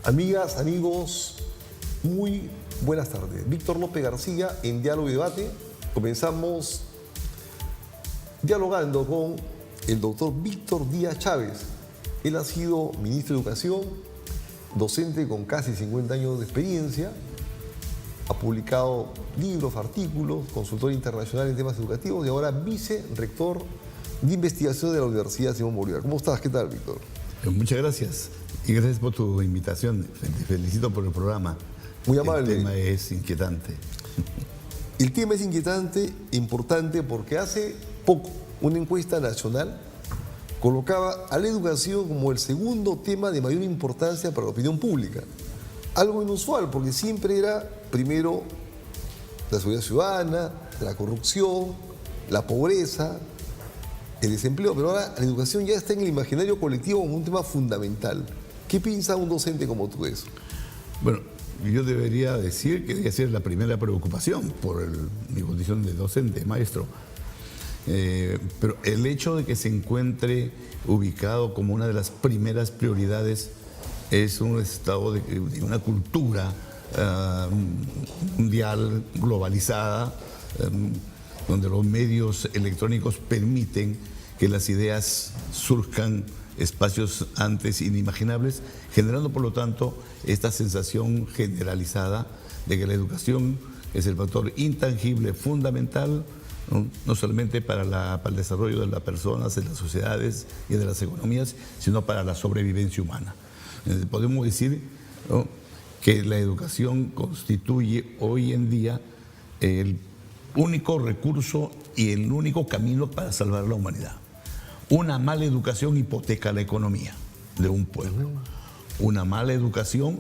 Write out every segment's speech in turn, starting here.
Amigas, amigos, muy buenas tardes. Víctor López García en Diálogo y Debate. Comenzamos dialogando con el doctor Víctor Díaz Chávez. Él ha sido ministro de Educación, docente con casi 50 años de experiencia, ha publicado libros, artículos, consultor internacional en temas educativos y ahora vicerrector de investigación de la Universidad Simón Bolívar. ¿Cómo estás? ¿Qué tal, Víctor? Muchas gracias y gracias por tu invitación. Te felicito por el programa. Muy amable. El tema es inquietante. El tema es inquietante, importante, porque hace poco una encuesta nacional colocaba a la educación como el segundo tema de mayor importancia para la opinión pública. Algo inusual, porque siempre era primero la seguridad ciudadana, la corrupción, la pobreza, el desempleo, pero ahora la educación ya está en el imaginario colectivo como un tema fundamental. ¿Qué piensa un docente como tú de eso? Bueno, yo debería decir que debería ser la primera preocupación por mi condición de docente, maestro. Pero el hecho de que se encuentre ubicado como una de las primeras prioridades es un estado de una cultura mundial, globalizada, donde los medios electrónicos permiten que las ideas surjan espacios antes inimaginables, generando por lo tanto esta sensación generalizada de que la educación es el factor intangible, fundamental, no solamente para el desarrollo de las personas, de las sociedades y de las economías, sino para la sobrevivencia humana. Podemos decir, ¿no?, que la educación constituye hoy en día el único recurso y el único camino para salvar la humanidad. Una mala educación hipoteca la economía de un pueblo. Una mala educación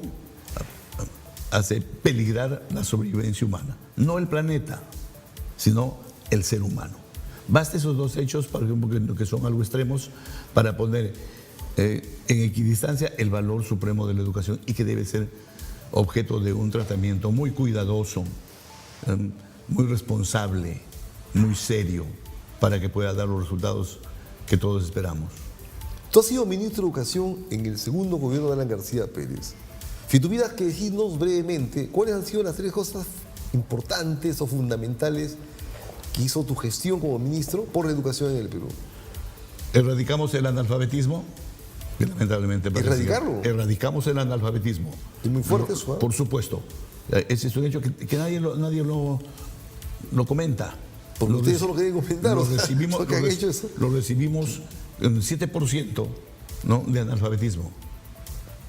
hace peligrar la sobrevivencia humana. No el planeta, sino el ser humano. Basta esos dos hechos, por ejemplo, que son algo extremos, para poner en equidistancia el valor supremo de la educación y que debe ser objeto de un tratamiento muy cuidadoso, muy responsable, muy serio, para que pueda dar los resultados que todos esperamos. Tú has sido ministro de Educación en el segundo gobierno de Alan García Pérez. Si tuvieras que decirnos brevemente, ¿cuáles han sido las tres cosas importantes o fundamentales que hizo tu gestión como ministro por la educación en el Perú? Erradicamos el analfabetismo, que lamentablemente... ¿Erradicarlo? Erradicamos el analfabetismo. Es muy fuerte eso, ¿eh? Por supuesto. Ese es un hecho que nadie lo comenta. Porque ustedes solo quieren comentar. Lo recibimos en 7%, ¿no?, de analfabetismo.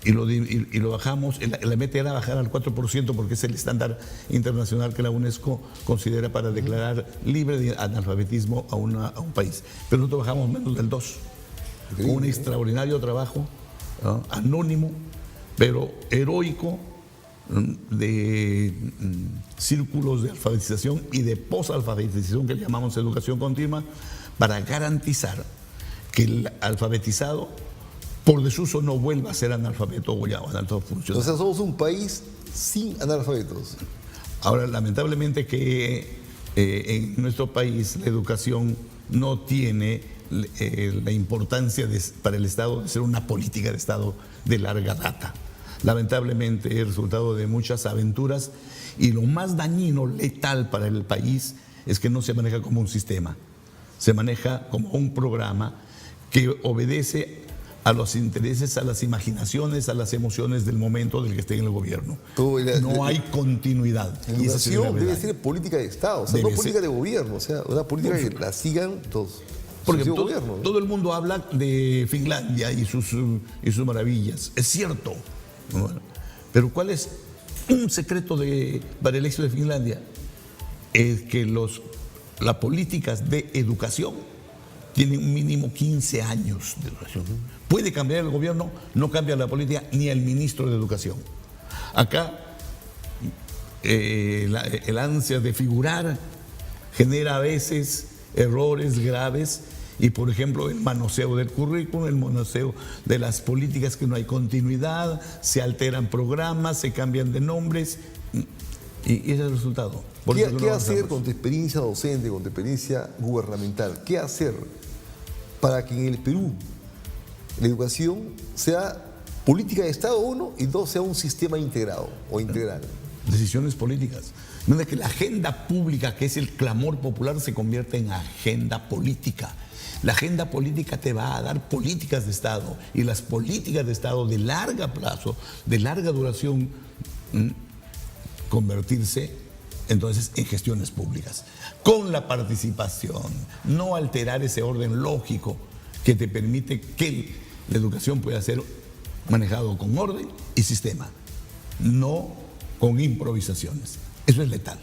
Y lo bajamos, la meta era bajar al 4% porque es el estándar internacional que la UNESCO considera para declarar libre de analfabetismo a un país. Pero nosotros bajamos menos del 2%. Un extraordinario trabajo, ¿no?, anónimo, pero heroico, de círculos de alfabetización y de posalfabetización que le llamamos educación continua, para garantizar que el alfabetizado por desuso no vuelva a ser analfabeto o ya analfabeto. O sea, somos un país sin analfabetos. Ahora, lamentablemente que en nuestro país la educación no tiene la importancia para el Estado de ser una política de Estado de larga data. Lamentablemente es resultado de muchas aventuras y lo más dañino, letal para el país es que no se maneja como un sistema, se maneja como un programa que obedece a los intereses, a las imaginaciones, a las emociones del momento del que esté en el gobierno. No hay continuidad. La educación debe ser política de Estado, o sea, no política de gobierno, o sea, una política que la sigan todos. Porque todo el mundo habla de Finlandia y sus maravillas, es cierto. Bueno, pero ¿cuál es un secreto para el éxito de Finlandia? Es que las políticas de educación tienen un mínimo 15 años de duración. Puede cambiar el gobierno, no cambia la política ni el ministro de Educación. Acá el ansia de figurar genera a veces errores graves y, por ejemplo, el manoseo del currículum, el manoseo de las políticas, que no hay continuidad, se alteran programas, se cambian de nombres y ese es el resultado. ¿Qué hacer con tu experiencia docente, con tu experiencia gubernamental? ¿Qué hacer para que en el Perú la educación sea política de Estado, uno, y dos, sea un sistema integrado o integral. Decisiones políticas. Donde que la agenda pública, que es el clamor popular, se convierte en agenda política. La agenda política te va a dar políticas de Estado, y las políticas de Estado de largo plazo, de larga duración, convertirse entonces en gestiones públicas, con la participación, no alterar ese orden lógico que te permite que la educación pueda ser manejado con orden y sistema, no con improvisaciones. Eso es letal.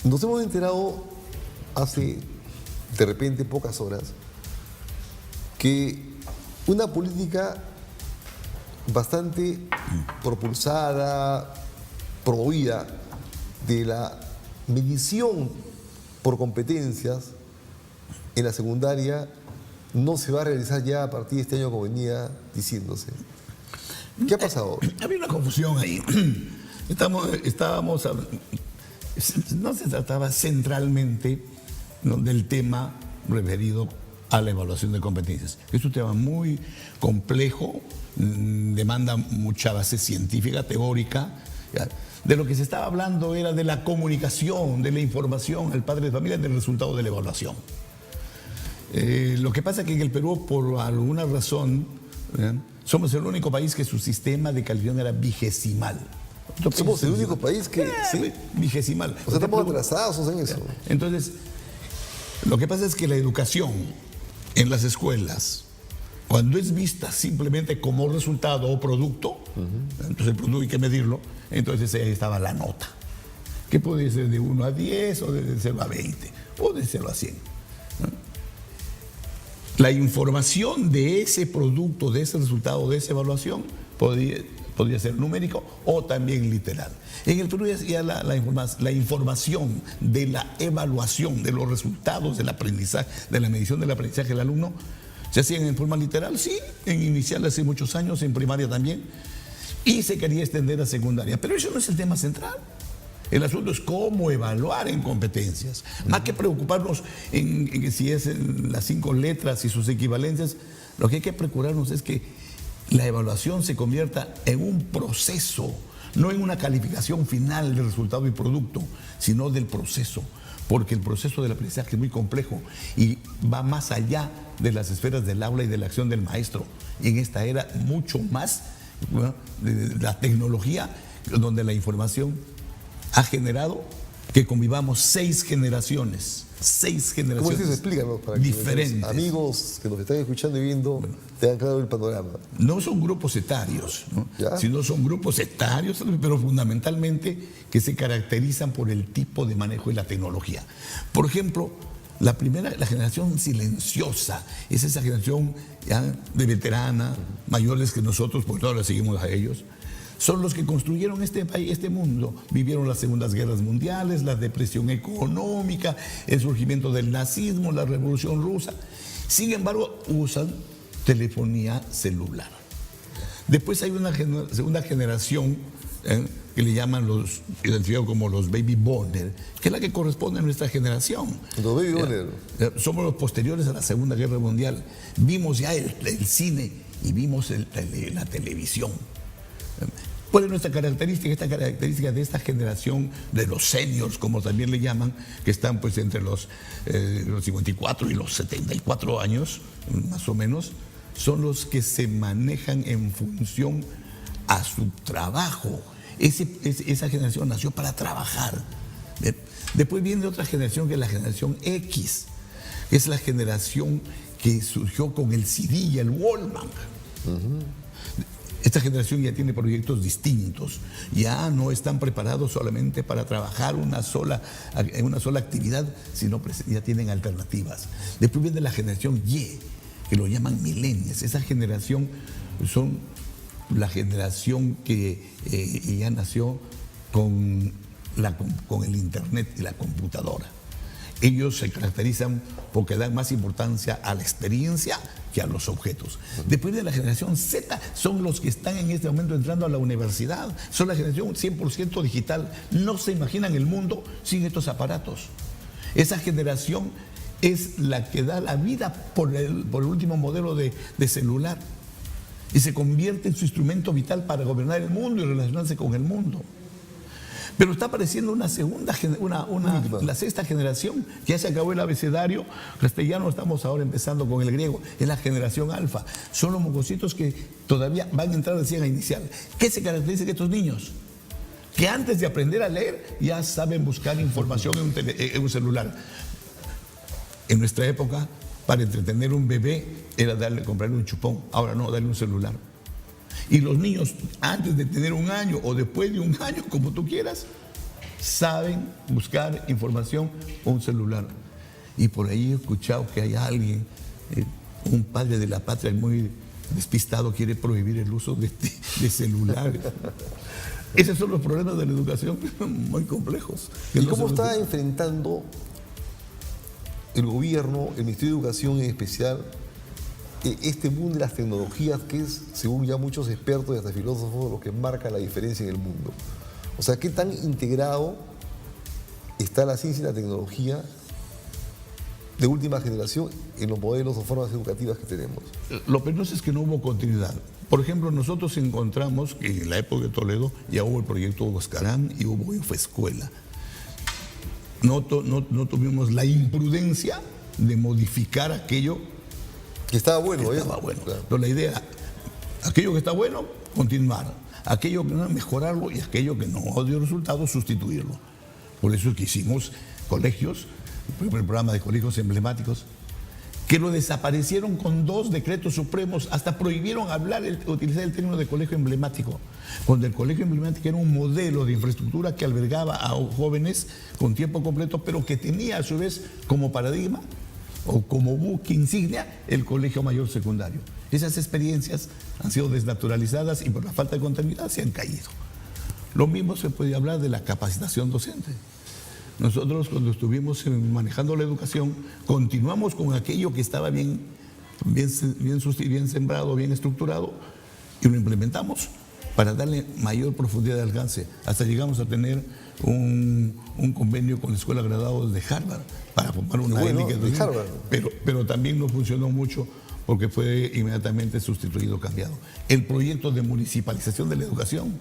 Nos hemos enterado hace, de repente, pocas horas, que una política bastante propulsada, promovida, de la medición por competencias en la secundaria no se va a realizar ya a partir de este año, como venía diciéndose. ¿Qué ha pasado? Había una confusión ahí. Estábamos no se trataba centralmente, ¿no?, del tema referido a la evaluación de competencias. Es un tema muy complejo, demanda mucha base científica, teórica. ¿Ya? De lo que se estaba hablando era de la comunicación, de la información al padre de familia del resultado de la evaluación. Lo que pasa es que en el Perú, por alguna razón, somos el único país que su sistema de calificación era vigesimal. Somos el único país que... ¿sí? Vigesimal. O sea, estamos atrasados en eso. Entonces, lo que pasa es que la educación en las escuelas, cuando es vista simplemente como resultado o producto, entonces el producto hay que medirlo, entonces ahí estaba la nota, que puede ser de 1 a 10 o de 0 a 20 o de 0 a 100. ¿No? La información de ese producto, de ese resultado, de esa evaluación, podría ser numérico o también literal. En el Perú ya la información de la evaluación de los resultados del aprendizaje, de la medición del aprendizaje del alumno, se hacían en forma literal, sí, en inicial hace muchos años, en primaria también, y se quería extender a secundaria. Pero eso no es el tema central. El asunto es cómo evaluar en competencias. Más que preocuparnos en si es en las 5 letras y sus equivalencias, lo que hay que procurarnos es que la evaluación se convierta en un proceso, no en una calificación final del resultado y producto, sino del proceso. Porque el proceso del aprendizaje es muy complejo y va más allá de las esferas del aula y de la acción del maestro. Y en esta era mucho más, ¿no?, de la tecnología, donde la información ha generado que convivamos 6 generaciones. 6 generaciones. ¿Cómo es eso? Explícanos para que diferentes los amigos que nos están escuchando y viendo tengan claro el panorama. No son grupos etarios, ¿no?, sino son grupos etarios, pero fundamentalmente que se caracterizan por el tipo de manejo y la tecnología. Por ejemplo, la generación silenciosa, es esa generación ya de veterana, mayores que nosotros, porque todavía seguimos a ellos. Son los que construyeron este país, este mundo. Vivieron las segundas guerras mundiales, la depresión económica, el surgimiento del nazismo, la revolución rusa. Sin embargo, usan telefonía celular. Después hay una segunda generación que le llaman identificados como los baby boomers, que es la que corresponde a nuestra generación. Los baby boomers. Somos los posteriores a la Segunda Guerra Mundial. Vimos ya el cine y vimos la televisión. ¿Cuál es nuestra característica? Esta característica de esta generación de los seniors, como también le llaman, que están pues entre los 54 y los 74 años, más o menos, son los que se manejan en función a su trabajo. Esa generación nació para trabajar. Después viene otra generación, que es la generación X, que es la generación que surgió con el CD y el Walkman. Esta generación ya tiene proyectos distintos, ya no están preparados solamente para trabajar en una sola actividad, sino ya tienen alternativas. Después viene la generación Y, que lo llaman millennials. Esa generación son la generación que ya nació con el internet y la computadora. Ellos se caracterizan porque dan más importancia a la experiencia que a los objetos. Después de la generación Z, son los que están en este momento entrando a la universidad. Son la generación 100% digital. No se imaginan el mundo sin estos aparatos. Esa generación es la que da la vida por el último modelo de celular. y se convierte en su instrumento vital para gobernar el mundo y relacionarse con el mundo. Pero está apareciendo una la sexta generación. Ya se acabó el abecedario castellano, estamos ahora empezando con el griego. Es la generación alfa. Son los mocositos que todavía van a entrar recién a inicial. ¿Qué se caracteriza de estos niños? Que antes de aprender a leer ya saben buscar información en un celular. En nuestra época, para entretener a un bebé era comprarle un chupón. Ahora no, darle un celular. Y los niños, antes de tener 1 año o después de 1 año, como tú quieras, saben buscar información con un celular. Y por ahí he escuchado que hay alguien, un padre de la patria muy despistado, quiere prohibir el uso de celulares. Esos son los problemas de la educación, muy complejos. ¿Y cómo está enfrentando el gobierno, el Ministerio de Educación en especial, este boom de las tecnologías que es, según ya muchos expertos y hasta filósofos, lo que marca la diferencia en el mundo? O sea, ¿qué tan integrado está la ciencia y la tecnología de última generación en los modelos o formas educativas que tenemos? Lo penoso es que no hubo continuidad. Por ejemplo, nosotros encontramos que en la época de Toledo ya hubo el proyecto Huascarán y hubo Infoescuela. No tuvimos la imprudencia de modificar aquello que estaba bueno. Estaba bueno. Claro. Pero la idea, aquello que está bueno, continuar. Aquello que no, mejorarlo, y aquello que no dio resultados, sustituirlo. Por eso es que hicimos colegios, el programa de colegios emblemáticos, que lo desaparecieron con 2 decretos supremos, hasta prohibieron utilizar el término de colegio emblemático, cuando el colegio emblemático era un modelo de infraestructura que albergaba a jóvenes con tiempo completo, pero que tenía a su vez como paradigma o como buque insignia el colegio mayor secundario. Esas experiencias han sido desnaturalizadas y por la falta de continuidad se han caído. Lo mismo se puede hablar de la capacitación docente. Nosotros, cuando estuvimos manejando la educación, continuamos con aquello que estaba bien sembrado, bien estructurado, y lo implementamos para darle mayor profundidad de alcance. Hasta llegamos a tener un convenio con la Escuela de Graduados de Harvard para formar una élite de Harvard. Pero también no funcionó mucho porque fue inmediatamente sustituido, cambiado. El proyecto de municipalización de la educación,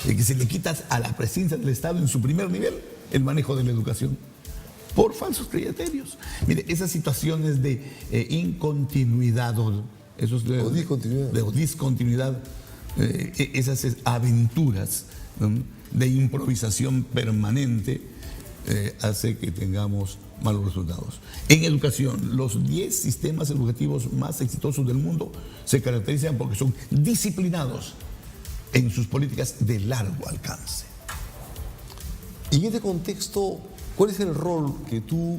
que se le quita a la presidencia del Estado en su primer nivel el manejo de la educación por falsos criterios. Mire, esas situaciones de incontinuidad o discontinuidad, esas aventuras, ¿no?, de improvisación permanente, hace que tengamos malos resultados. En educación, los 10 sistemas educativos más exitosos del mundo se caracterizan porque son disciplinados en sus políticas de largo alcance. Y en este contexto, ¿cuál es el rol que tú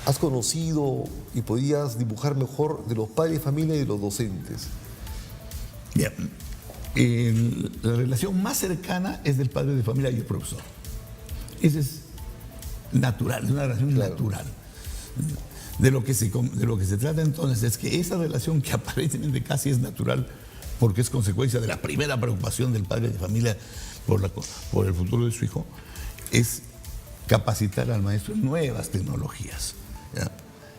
has conocido y podías dibujar mejor de los padres de familia y de los docentes? Bien, la relación más cercana es del padre de familia y el profesor. Esa es natural, es una relación natural. De lo que se trata entonces es que esa relación, que aparentemente casi es natural porque es consecuencia de la primera preocupación del padre de familia por el futuro de su hijo, es capacitar al maestro en nuevas tecnologías, ¿ya?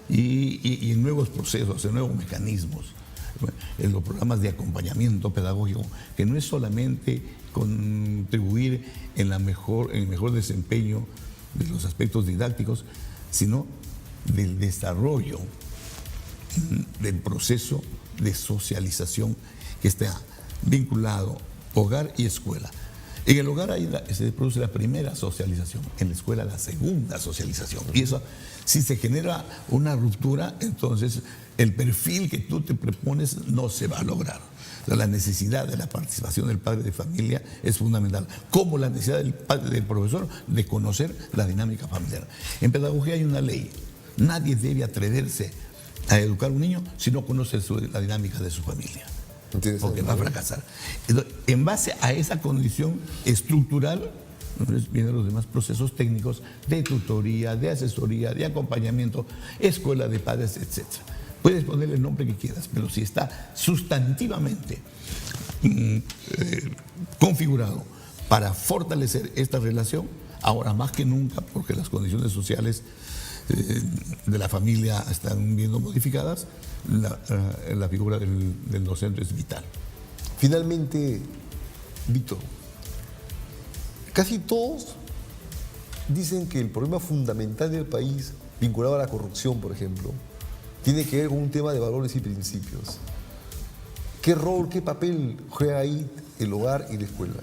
Y en nuevos procesos, en nuevos mecanismos, en los programas de acompañamiento pedagógico, que no es solamente contribuir en el mejor desempeño de los aspectos didácticos, sino del desarrollo del proceso de socialización que está vinculado hogar y escuela. En el hogar se produce la primera socialización, en la escuela la segunda socialización. Y eso, si se genera una ruptura, entonces el perfil que tú te propones no se va a lograr. O sea, la necesidad de la participación del padre de familia es fundamental, como la necesidad del profesor de conocer la dinámica familiar. En pedagogía hay una ley: nadie debe atreverse a educar a un niño si no conoce la dinámica de su familia, porque va a fracasar. Entonces, en base a esa condición estructural, entonces vienen los demás procesos técnicos de tutoría, de asesoría, de acompañamiento, escuela de padres, etc. Puedes ponerle el nombre que quieras, pero si está sustantivamente configurado para fortalecer esta relación, ahora más que nunca, porque las condiciones sociales de la familia están viendo modificadas, la figura del docente es vital. Finalmente, Víctor, casi todos dicen que el problema fundamental del país, vinculado a la corrupción, por ejemplo, tiene que ver con un tema de valores y principios. ¿Qué rol, qué papel juega ahí el hogar y la escuela?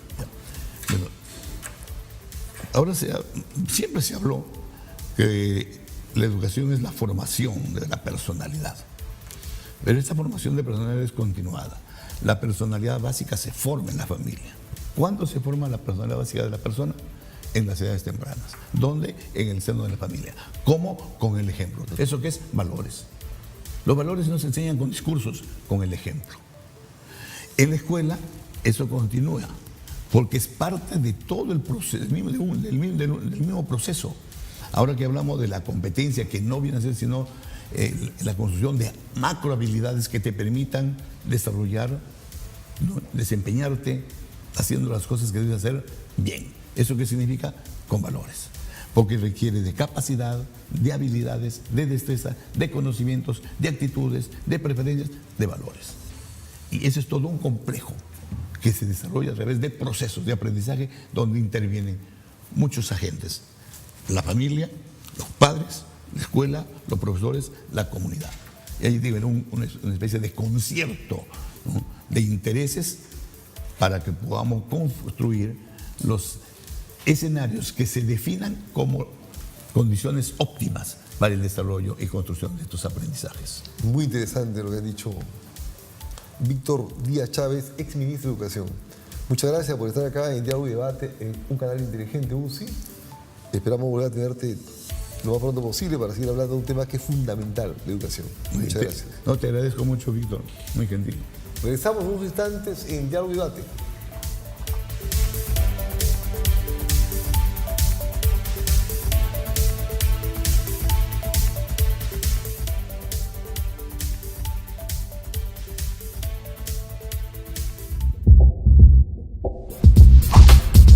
Bueno, ahora siempre se habló que la educación es la formación de la personalidad, pero esta formación de personalidad es continuada. La personalidad básica se forma en la familia. ¿Cuándo se forma la personalidad básica de la persona? En las edades tempranas. ¿Dónde? En el seno de la familia. ¿Cómo? Con el ejemplo. ¿Eso qué es? Valores. Los valores no se enseñan con discursos, con el ejemplo. En la escuela eso continúa, porque es parte de todo el proceso, del mismo proceso. Ahora que hablamos de la competencia, que no viene a ser sino la construcción de macro habilidades que te permitan desarrollar, ¿no?, desempeñarte haciendo las cosas que debes hacer bien. ¿Eso qué significa? Con valores. Porque requiere de capacidad, de habilidades, de destreza, de conocimientos, de actitudes, de preferencias, de valores. Y ese es todo un complejo que se desarrolla a través de procesos de aprendizaje donde intervienen muchos agentes. La familia, los padres, la escuela, los profesores, la comunidad. Y ahí debe haber una especie de concierto, ¿no?, de intereses para que podamos construir los escenarios que se definan como condiciones óptimas para el desarrollo y construcción de estos aprendizajes. Muy interesante lo que ha dicho Víctor Díaz Chávez, ex ministro de Educación. Muchas gracias por estar acá en Diálogo y Debate, en un canal inteligente UCI. Esperamos volver a tenerte lo más pronto posible para seguir hablando de un tema que es fundamental, la educación. Muchas gracias. No, te agradezco mucho, Víctor. Muy gentil. Regresamos en unos instantes en Diálogo y Debate.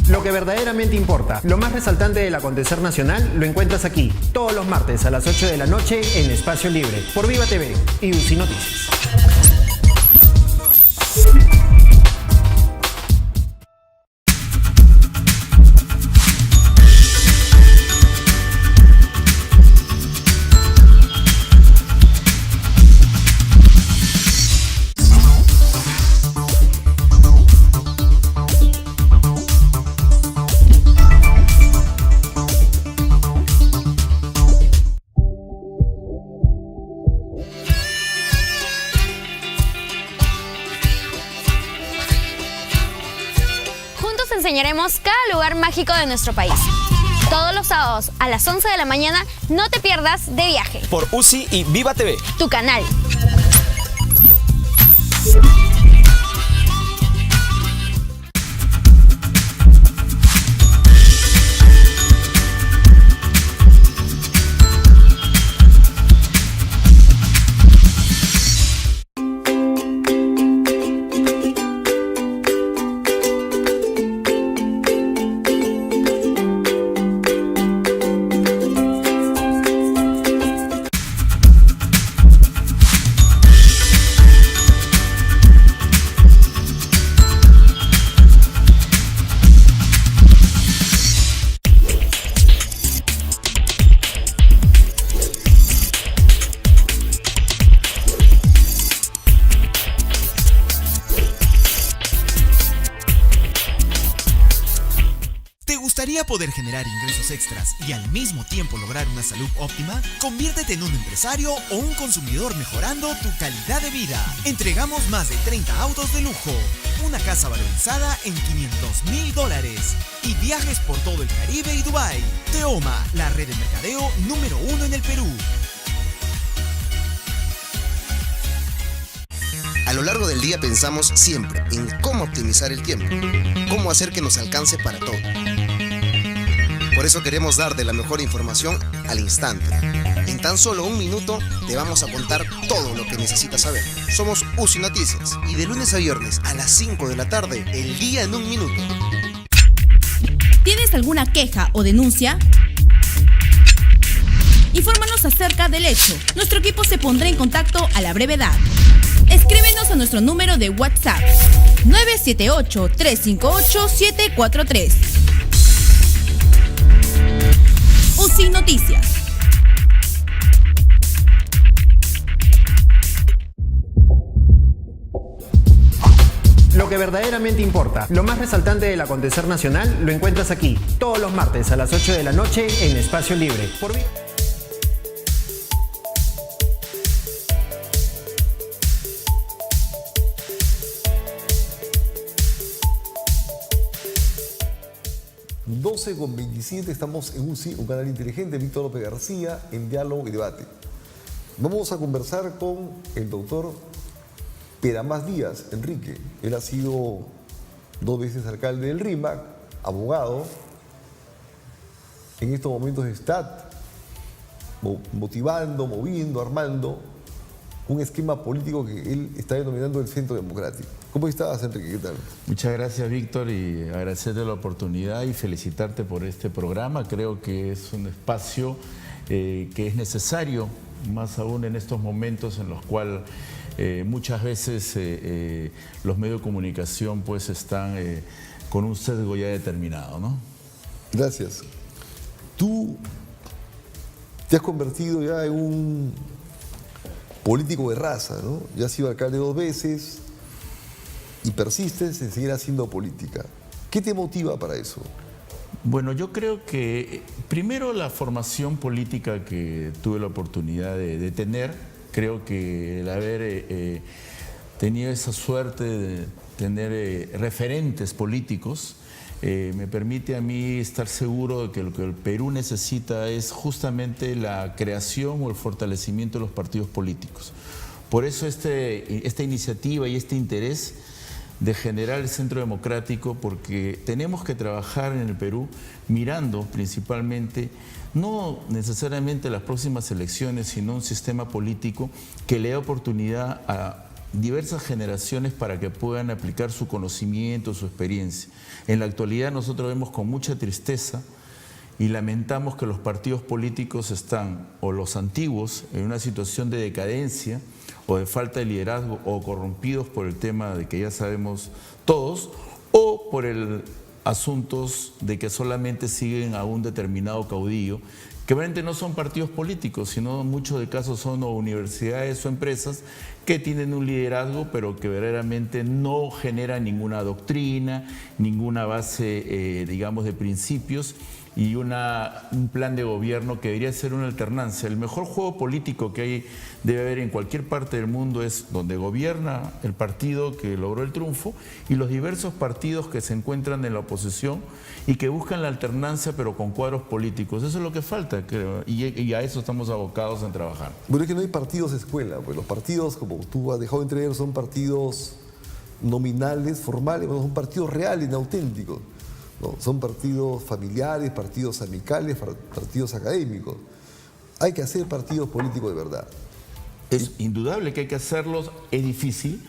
Lo que verdaderamente importa, lo más resaltante del acontecer nacional, lo encuentras aquí, todos los martes a las 8 de la noche en Espacio Libre, por Viva TV y UCI Noticias. Enseñaremos cada lugar mágico de nuestro país. Todos los sábados a las 11 de la mañana, no te pierdas De Viaje. Por UCI y Viva TV. Tu canal. Poder generar ingresos extras y al mismo tiempo lograr una salud óptima? Conviértete en un empresario o un consumidor mejorando tu calidad de vida. Entregamos más de 30 autos de lujo, una casa valorizada en $500,000 y viajes por todo el Caribe y Dubái. Teoma, la red de mercadeo número 1 en el Perú. A lo largo del día pensamos siempre en cómo optimizar el tiempo, cómo hacer que nos alcance para todo. Por eso queremos darte la mejor información al instante. En tan solo un minuto te vamos a contar todo lo que necesitas saber. Somos UCI Noticias y de lunes a viernes a las 5 de la tarde, el día en un minuto. ¿Tienes alguna queja o denuncia? Infórmanos acerca del hecho. Nuestro equipo se pondrá en contacto a la brevedad. Escríbenos a nuestro número de WhatsApp 978-358-743. UCI Noticias. Lo que verdaderamente importa, lo más resaltante del acontecer nacional, lo encuentras aquí, todos los martes a las 8 de la noche en Espacio Libre. Por 12:27, estamos en UCI, un canal inteligente. Víctor López García, en Diálogo y Debate. Vamos a conversar con el doctor Peramás Díaz Enrique. Él ha sido 2 veces alcalde del RIMAC, abogado. En estos momentos está motivando, moviendo, armando un esquema político que él está denominando el Centro Democrático. ¿Cómo estás, Enrique? ¿Qué tal? Muchas gracias, Víctor, y agradecerte la oportunidad y felicitarte por este programa. Creo que es un espacio que es necesario, más aún en estos momentos en los cuales muchas veces los medios de comunicación pues están con un sesgo ya determinado, ¿no? Gracias. Tú te has convertido ya en un político de raza, ¿no? Ya has sido alcalde 2 veces y persistes en seguir haciendo política. ¿Qué te motiva para eso? Bueno, yo creo que primero la formación política que tuve la oportunidad de tener, creo que el haber tenido esa suerte de tener referentes políticos me permite a mí estar seguro de que lo que el Perú necesita es justamente la creación o el fortalecimiento de los partidos políticos. Por eso esta iniciativa y este interés de generar el Centro Democrático, porque tenemos que trabajar en el Perú mirando principalmente, no necesariamente las próximas elecciones, sino un sistema político que le dé oportunidad a diversas generaciones para que puedan aplicar su conocimiento, su experiencia. En la actualidad nosotros vemos con mucha tristeza y lamentamos que los partidos políticos están, o los antiguos, en una situación de decadencia o de falta de liderazgo, o corrompidos por el tema de que ya sabemos todos, o por el asuntos de que solamente siguen a un determinado caudillo, que realmente no son partidos políticos, sino en muchos de casos son universidades o empresas que tienen un liderazgo, pero que verdaderamente no generan ninguna doctrina, ninguna base, digamos, de principios y un plan de gobierno que debería ser una alternancia. El mejor juego político que debe haber en cualquier parte del mundo es donde gobierna el partido que logró el triunfo y los diversos partidos que se encuentran en la oposición y que buscan la alternancia pero con cuadros políticos. Eso es lo que falta, creo, y a eso estamos abocados en trabajar. Bueno, es que no hay partidos escuela, pues los partidos, como tú has dejado entrever, son partidos nominales, formales, bueno, son partidos reales, auténticos. No, son partidos familiares, partidos amicales, partidos académicos. Hay que hacer partidos políticos de verdad. Es indudable que hay que hacerlos, es difícil,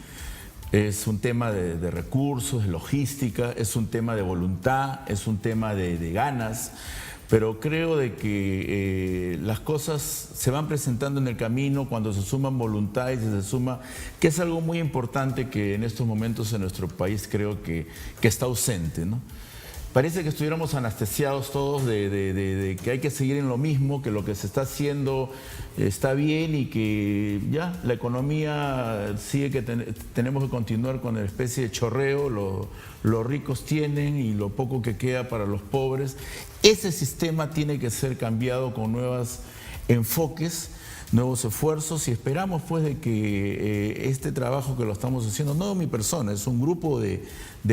es un tema de recursos, de logística, es un tema de voluntad, es un tema de ganas, pero creo de que las cosas se van presentando en el camino cuando se suman voluntades y se suma, que es algo muy importante que en estos momentos en nuestro país creo que está ausente, ¿no? Parece que estuviéramos anestesiados todos de que hay que seguir en lo mismo, que lo que se está haciendo está bien y que ya la economía sigue, que tenemos que continuar con una especie de chorreo, los ricos tienen y lo poco que queda para los pobres. Ese sistema tiene que ser cambiado con nuevos enfoques, nuevos esfuerzos, y esperamos pues de que este trabajo que lo estamos haciendo, no mi persona, es un grupo de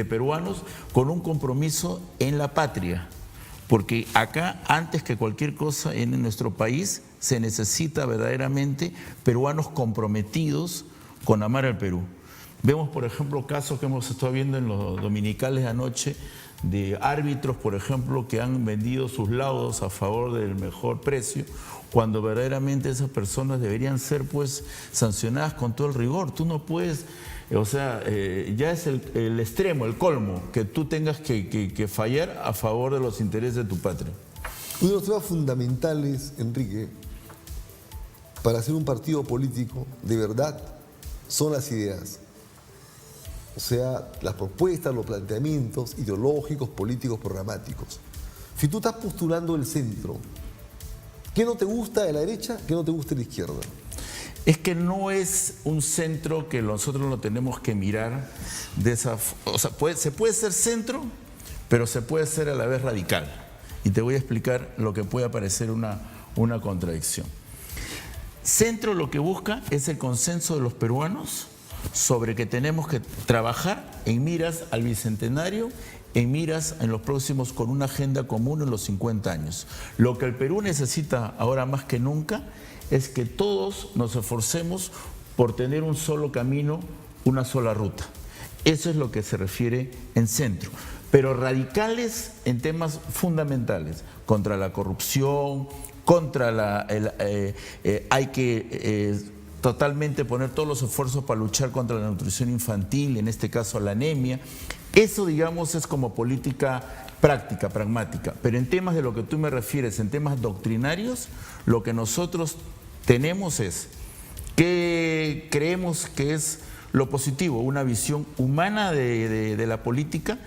peruanos con un compromiso en la patria, porque acá antes que cualquier cosa en nuestro país se necesita verdaderamente peruanos comprometidos con amar al Perú. Vemos por ejemplo casos que hemos estado viendo en los dominicales anoche de árbitros, por ejemplo, que han vendido sus laudos a favor del mejor precio, cuando verdaderamente esas personas deberían ser pues sancionadas con todo el rigor. Tú no puedes, o sea, ya es el extremo, el colmo, que tú tengas que fallar a favor de los intereses de tu patria. Uno de los temas fundamentales, Enrique, para hacer un partido político de verdad son las ideas. O sea, las propuestas, los planteamientos ideológicos, políticos, programáticos. Si tú estás postulando el centro, ¿qué no te gusta de la derecha? ¿Qué no te gusta de la izquierda? Es que no es un centro que nosotros lo tenemos que mirar de esa... O sea, se puede ser centro, pero se puede ser a la vez radical. Y te voy a explicar lo que puede parecer una contradicción. Centro lo que busca es el consenso de los peruanos sobre que tenemos que trabajar en miras al bicentenario, en miras en los próximos, con una agenda común en los 50 años. Lo que el Perú necesita ahora más que nunca es que todos nos esforcemos por tener un solo camino, una sola ruta. Eso es lo que se refiere en centro. Pero radicales en temas fundamentales, contra la corrupción, contra hay que totalmente poner todos los esfuerzos para luchar contra la nutrición infantil, en este caso la anemia. Eso, digamos, es como política práctica, pragmática. Pero en temas de lo que tú me refieres, en temas doctrinarios, lo que nosotros tenemos es que creemos que es lo positivo, una visión humana de la política.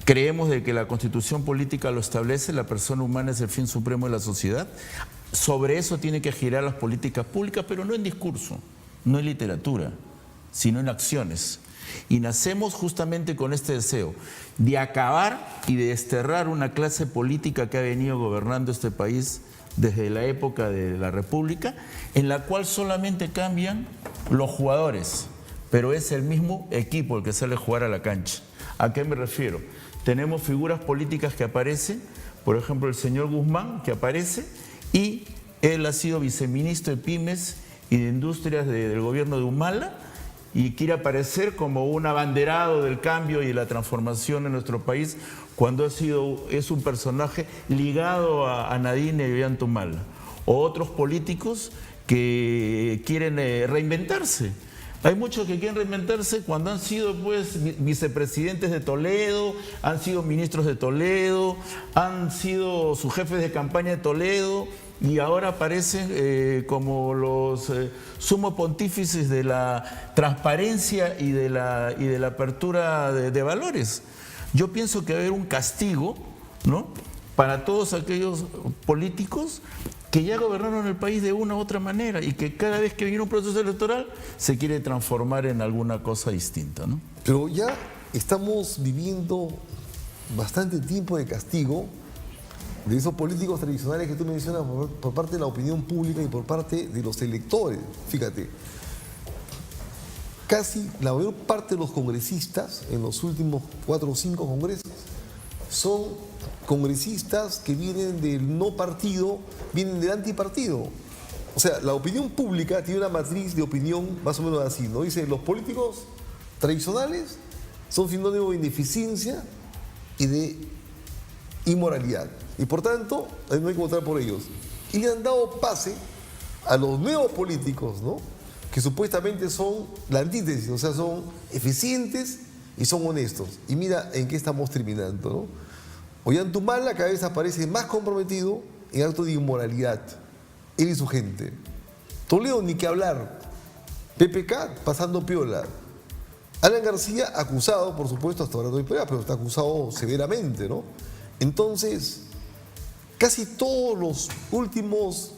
Creemos de que la Constitución política lo establece, la persona humana es el fin supremo de la sociedad. Sobre eso tiene que girar las políticas públicas, pero no en discurso, no en literatura, sino en acciones. Y nacemos justamente con este deseo de acabar y de desterrar una clase política que ha venido gobernando este país desde la época de la República, en la cual solamente cambian los jugadores, pero es el mismo equipo el que sale a jugar a la cancha. ¿A qué me refiero? Tenemos figuras políticas que aparecen, por ejemplo el señor Guzmán, que aparece, y él ha sido viceministro de Pymes y de Industrias del gobierno de Humala, y quiere aparecer como un abanderado del cambio y de la transformación en nuestro país, cuando es un personaje ligado a Nadine y Ollanta-Humala. O otros políticos que quieren reinventarse. Hay muchos que quieren reinventarse cuando han sido pues vicepresidentes de Toledo, han sido ministros de Toledo, han sido sus jefes de campaña de Toledo y ahora aparecen como los sumos pontífices de la transparencia y de la apertura de valores. Yo pienso que va a haber un castigo, ¿no?, para todos aquellos políticos que ya gobernaron el país de una u otra manera y que cada vez que viene un proceso electoral se quiere transformar en alguna cosa distinta, ¿no? Pero ya estamos viviendo bastante tiempo de castigo de esos políticos tradicionales que tú mencionas por parte de la opinión pública y por parte de los electores. Fíjate, casi la mayor parte de los congresistas en los últimos 4 o 5 congresos son congresistas que vienen del no partido, vienen del antipartido. O sea, la opinión pública tiene una matriz de opinión más o menos así, ¿no? Dice, los políticos tradicionales son sinónimo de ineficiencia y de inmoralidad. Y por tanto, no hay que votar por ellos. Y le han dado pase a los nuevos políticos, ¿no?, que supuestamente son la antítesis, o sea, son eficientes y son honestos. Y mira en qué estamos terminando, ¿no? Ollanta-Humala cada vez aparece más comprometido en actos de inmoralidad, él y su gente. Toledo, ni que hablar. PPK pasando piola. Alan García acusado, por supuesto, hasta ahora no hay pruebas, pero está acusado severamente, ¿no? Entonces, casi todos los últimos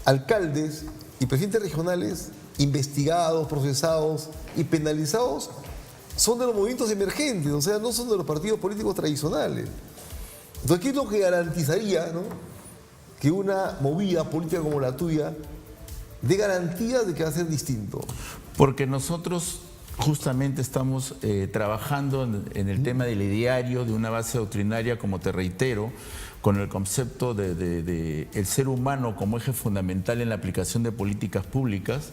alcaldes y presidentes regionales investigados, procesados y penalizados son de los movimientos emergentes, o sea, no son de los partidos políticos tradicionales. Entonces, ¿qué es lo que garantizaría, ¿no?, que una movida política como la tuya dé garantías de que va a ser distinto? Porque nosotros justamente estamos trabajando en el tema del ideario, de una base doctrinaria, como te reitero, con el concepto de el ser humano como eje fundamental en la aplicación de políticas públicas,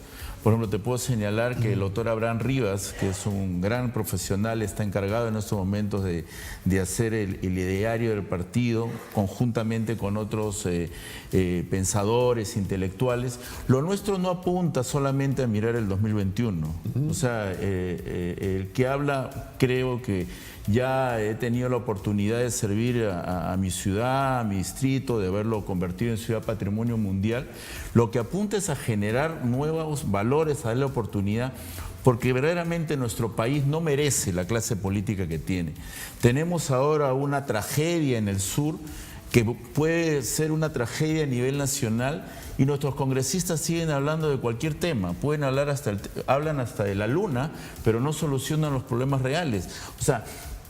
Por ejemplo, te puedo señalar que el doctor Abraham Rivas, que es un gran profesional, está encargado en estos momentos de hacer el ideario del partido conjuntamente con otros pensadores, intelectuales. Lo nuestro no apunta solamente a mirar el 2021. O sea, el que habla, creo que ya he tenido la oportunidad de servir a mi ciudad, a mi distrito, de haberlo convertido en ciudad patrimonio mundial. Lo que apunta es a generar nuevos valores, a darle oportunidad, porque verdaderamente nuestro país no merece la clase política que tiene. Tenemos ahora una tragedia en el sur que puede ser una tragedia a nivel nacional, y nuestros congresistas siguen hablando de cualquier tema, pueden hablar hablan hasta de la luna, pero no solucionan los problemas reales. O sea,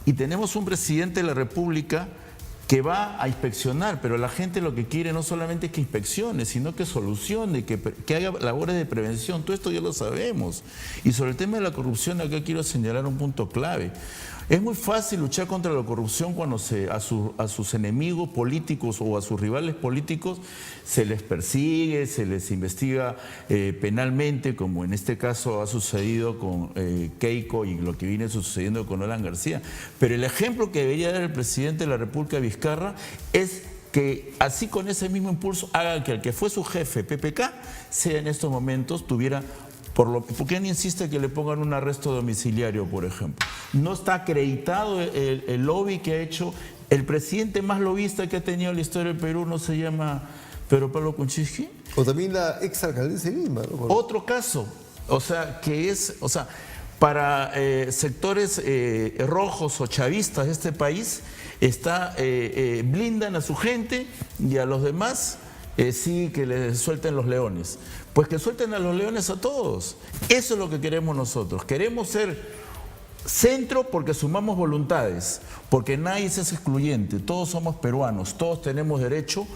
y tenemos un presidente de la República que va a inspeccionar, pero la gente lo que quiere no solamente es que inspeccione, sino que solucione, que haga labores de prevención. Todo esto ya lo sabemos. Y sobre el tema de la corrupción, acá quiero señalar un punto clave. Es muy fácil luchar contra la corrupción cuando a sus enemigos políticos o a sus rivales políticos se les persigue, se les investiga penalmente, como en este caso ha sucedido con Keiko y lo que viene sucediendo con Alan García. Pero el ejemplo que debería dar el presidente de la República, Vizcarra, es que así con ese mismo impulso haga que el que fue su jefe, PPK, sea en estos momentos, tuviera... ¿Por qué no insiste que le pongan un arresto domiciliario, por ejemplo? No está acreditado el lobby que ha hecho. El presidente más lobista que ha tenido la historia del Perú no se llama Pedro Pablo Kuczynski. O también la exalcaldesa de Lima, ¿no? Otro caso, o sea, para sectores rojos o chavistas de este país, blindan a su gente y a los demás sí que les suelten los leones. Pues que suelten a los leones a todos. Eso es lo que queremos nosotros. Queremos ser centro porque sumamos voluntades, porque nadie es excluyente. Todos somos peruanos, todos tenemos derecho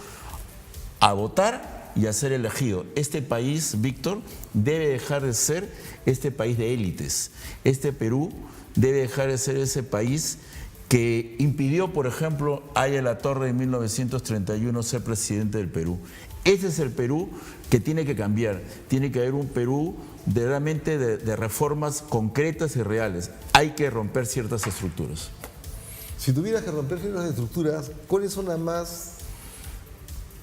a votar y a ser elegidos. Este país, Víctor, debe dejar de ser este país de élites. Este Perú debe dejar de ser ese país que impidió, por ejemplo, a La Torre en 1931 ser presidente del Perú. Ese es el Perú que tiene que cambiar. Tiene que haber un Perú realmente de reformas concretas y reales. Hay que romper ciertas estructuras. Si tuvieras que romper ciertas estructuras, ¿cuáles son las más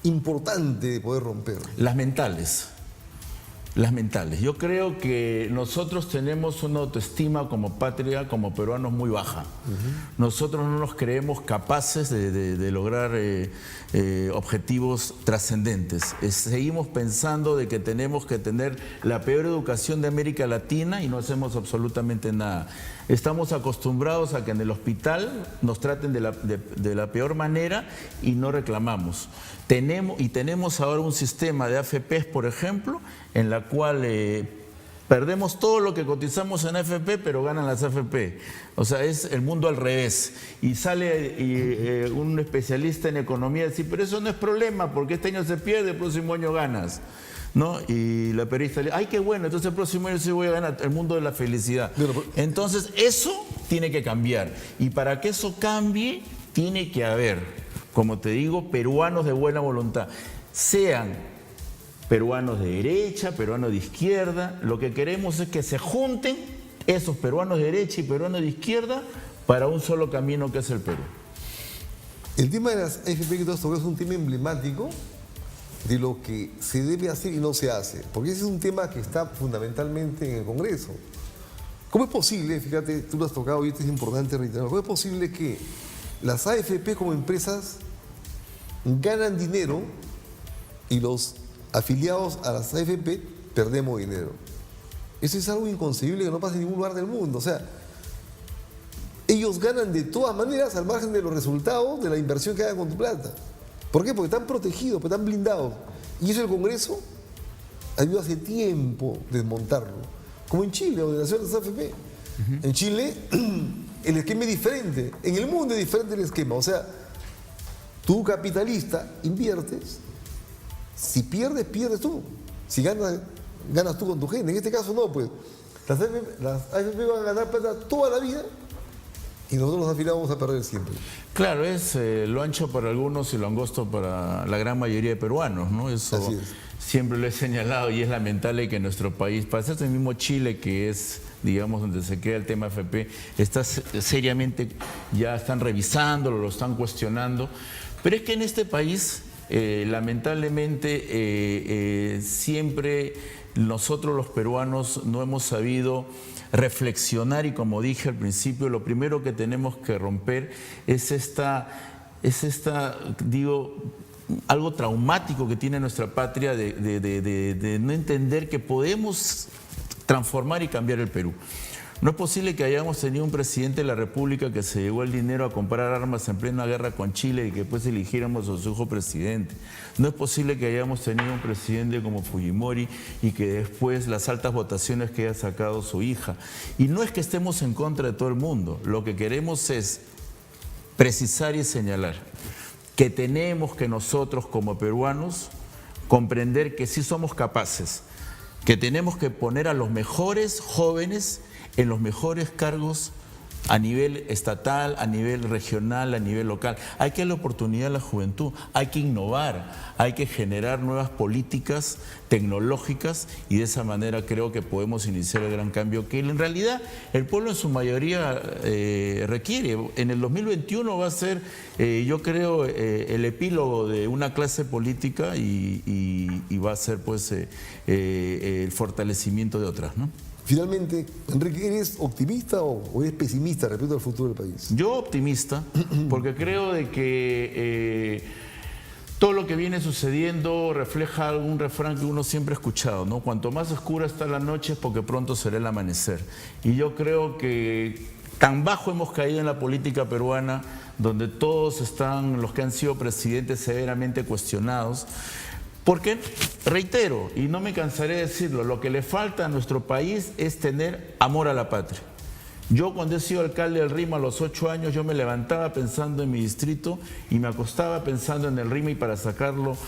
importantes de poder romper? Las mentales. Las mentales. Yo creo que nosotros tenemos una autoestima como patria, como peruanos, muy baja. Nosotros no nos creemos capaces de lograr objetivos trascendentes. Seguimos pensando de que tenemos que tener la peor educación de América Latina y no hacemos absolutamente nada. Estamos acostumbrados a que en el hospital nos traten de la peor manera y no reclamamos. Tenemos ahora un sistema de AFPs, por ejemplo, en la cual perdemos todo lo que cotizamos en AFP, pero ganan las AFP. O sea, es el mundo al revés. Y sale un especialista en economía y dice, pero eso no es problema, porque este año se pierde, el próximo año ganas. ¿No? Y la periodista le dice, ay, qué bueno, entonces el próximo año sí voy a ganar, el mundo de la felicidad. Entonces, eso tiene que cambiar. Y para que eso cambie, tiene que haber, como te digo, peruanos de buena voluntad. Sean peruanos de derecha, peruanos de izquierda. Lo que queremos es que se junten esos peruanos de derecha y peruanos de izquierda para un solo camino que es el Perú. El tema de las AFP que tú has tocado es un tema emblemático de lo que se debe hacer y no se hace, porque ese es un tema que está fundamentalmente en el Congreso. ¿Cómo es posible, fíjate, tú lo has tocado y esto es importante reiterar, cómo es posible que las AFP como empresas ganan dinero y los afiliados a las AFP perdemos dinero? Eso es algo inconcebible que no pasa en ningún lugar del mundo. O sea, ellos ganan de todas maneras al margen de los resultados de la inversión que hagan con tu plata. ¿Por qué? Porque están protegidos, porque están blindados. Y eso el Congreso ha debido hace tiempo desmontarlo. Como en Chile, donde nació las AFP. En Chile el esquema es diferente. En el mundo es diferente el esquema. O sea, tú capitalista inviertes. Si pierdes, pierdes tú. Si ganas, ganas tú con tu gente. En este caso no, pues. Las AFP van a ganar plata toda la vida Y nosotros los afilados vamos a perder siempre. Claro, es lo ancho para algunos y lo angosto para la gran mayoría de peruanos, ¿no? Eso Así es. siempre lo he señalado y es lamentable que nuestro país, para ser el mismo Chile que es, digamos, donde se queda el tema AFP, está seriamente, ya están revisándolo, lo están cuestionando, pero es que en este país, lamentablemente, siempre nosotros los peruanos no hemos sabido reflexionar y, como dije al principio, lo primero que tenemos que romper es digo, algo traumático que tiene nuestra patria de no entender que podemos transformar y cambiar el Perú. No es posible que hayamos tenido un presidente de la República que se llevó el dinero a comprar armas en plena guerra con Chile y que después eligiéramos a su hijo presidente. No es posible que hayamos tenido un presidente como Fujimori y que después las altas votaciones que haya sacado su hija. Y no es que estemos en contra de todo el mundo, lo que queremos es precisar y señalar que tenemos que nosotros como peruanos comprender que sí somos capaces, que tenemos que poner a los mejores jóvenes en los mejores cargos a nivel estatal, a nivel regional, a nivel local. Hay que darle oportunidad a la juventud, hay que innovar, hay que generar nuevas políticas tecnológicas y de esa manera creo que podemos iniciar el gran cambio que en realidad el pueblo en su mayoría requiere. En el 2021 va a ser, yo creo, el epílogo de una clase política y va a ser pues el fortalecimiento de otras, ¿no? Finalmente, Enrique, ¿eres optimista o eres pesimista respecto al futuro del país? Yo optimista, porque creo de que todo lo que viene sucediendo refleja algún refrán que uno siempre ha escuchado, ¿no? Cuanto más oscura está la noche es porque pronto será el amanecer. Y yo creo que tan bajo hemos caído en la política peruana, donde todos están, los que han sido presidentes, severamente cuestionados. Porque, reitero, y no me cansaré de decirlo, lo que le falta a nuestro país es tener amor a la patria. Yo cuando he sido alcalde del Rima a los 8 años, yo me levantaba pensando en mi distrito y me acostaba pensando en el Rima y para sacarlo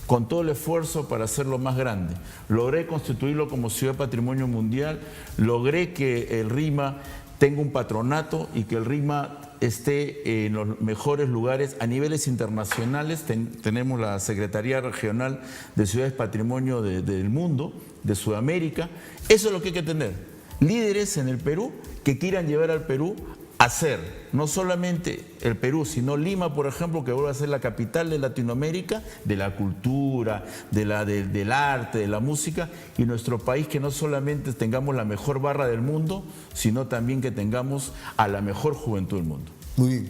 con todo el esfuerzo para hacerlo más grande. Logré constituirlo como ciudad patrimonio mundial, logré que el Rima tenga un patronato y que el Rima esté en los mejores lugares a niveles internacionales. Tenemos la Secretaría Regional de Ciudades Patrimonio del Mundo, de Sudamérica. Eso es lo que hay que tener. Líderes en el Perú que quieran llevar al Perú a ser no solamente el Perú, sino Lima, por ejemplo, que vuelva a ser la capital de Latinoamérica, de la cultura, del arte, de la música, y nuestro país que no solamente tengamos la mejor barra del mundo, sino también que tengamos a la mejor juventud del mundo. Muy bien.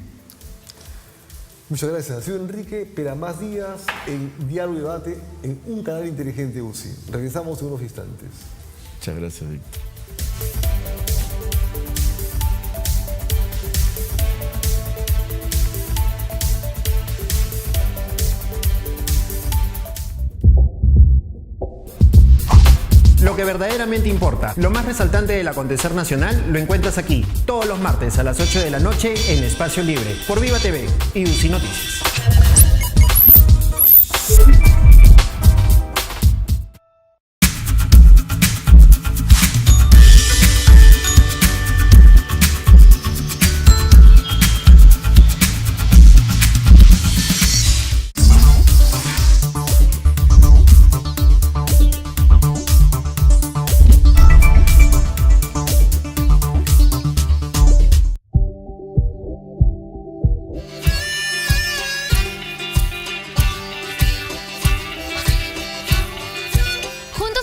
Muchas gracias. Ha sido Enrique Peramas Díaz en Diálogo y Debate en un canal inteligente UCI. Regresamos en unos instantes. Muchas gracias, Víctor. Lo que verdaderamente importa, lo más resaltante del acontecer nacional, lo encuentras aquí, todos los martes a las 8 de la noche en Espacio Libre, por Viva TV y UCI Noticias.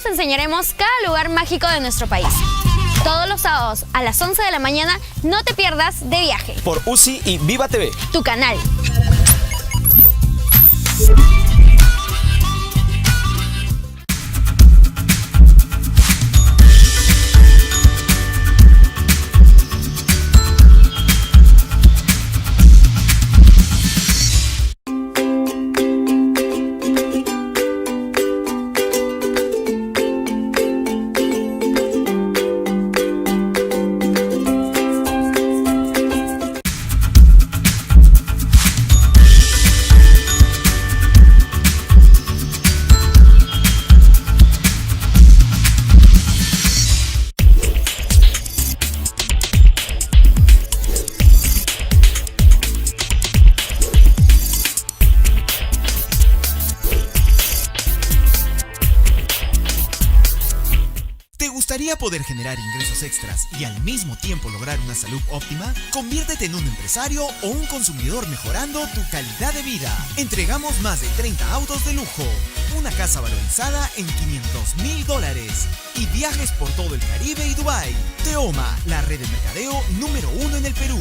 Enseñaremos cada lugar mágico de nuestro país. Todos los sábados a las 11 de la mañana, no te pierdas de viaje. Por UCI y Viva TV. Tu canal. gustaría poder generar ingresos extras y al mismo tiempo lograr una salud óptima? Conviértete en un empresario o un consumidor mejorando tu calidad de vida. Entregamos más de 30 autos de lujo, una casa valorizada en $500,000 y viajes por todo el Caribe y Dubái. Teoma, la red de mercadeo número 1 en el Perú.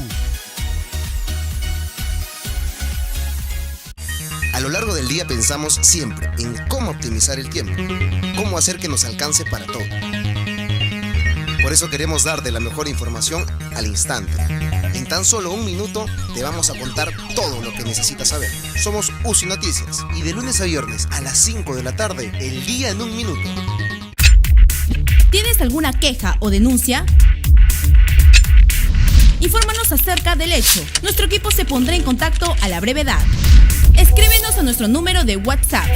A lo largo del día pensamos siempre en cómo optimizar el tiempo, cómo hacer que nos alcance para todo. Por eso queremos darte la mejor información al instante. En tan solo un minuto te vamos a contar todo lo que necesitas saber. Somos UCI Noticias y de lunes a viernes a las 5 de la tarde, el día en un minuto. ¿Tienes alguna queja o denuncia? Infórmanos acerca del hecho. Nuestro equipo se pondrá en contacto a la brevedad. Escríbenos a nuestro número de WhatsApp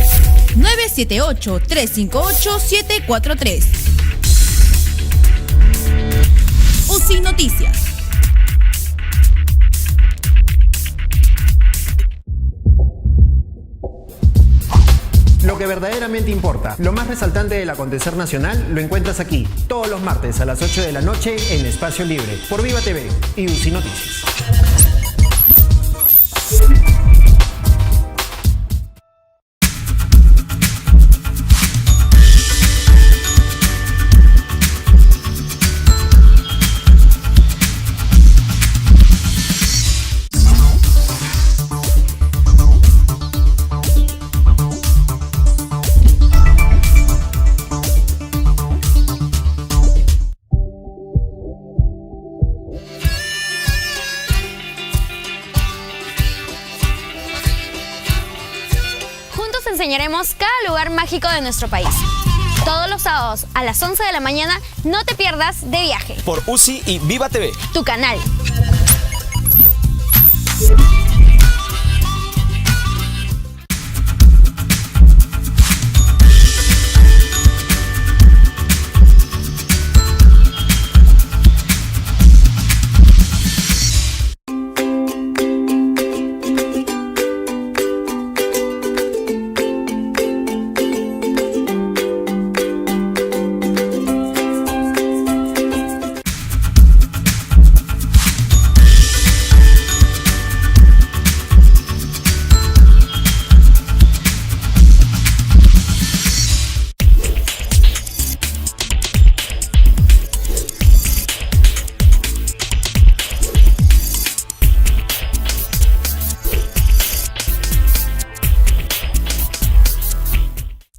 978-358-743. UCI Noticias. Lo que verdaderamente importa, lo más resaltante del acontecer nacional, lo encuentras aquí, todos los martes a las 8 de la noche en Espacio Libre, por Viva TV y UCI Noticias. Enseñaremos cada lugar mágico de nuestro país. Todos los sábados a las 11 de la mañana, no te pierdas De Viaje. Por UCI y Viva TV. Tu canal.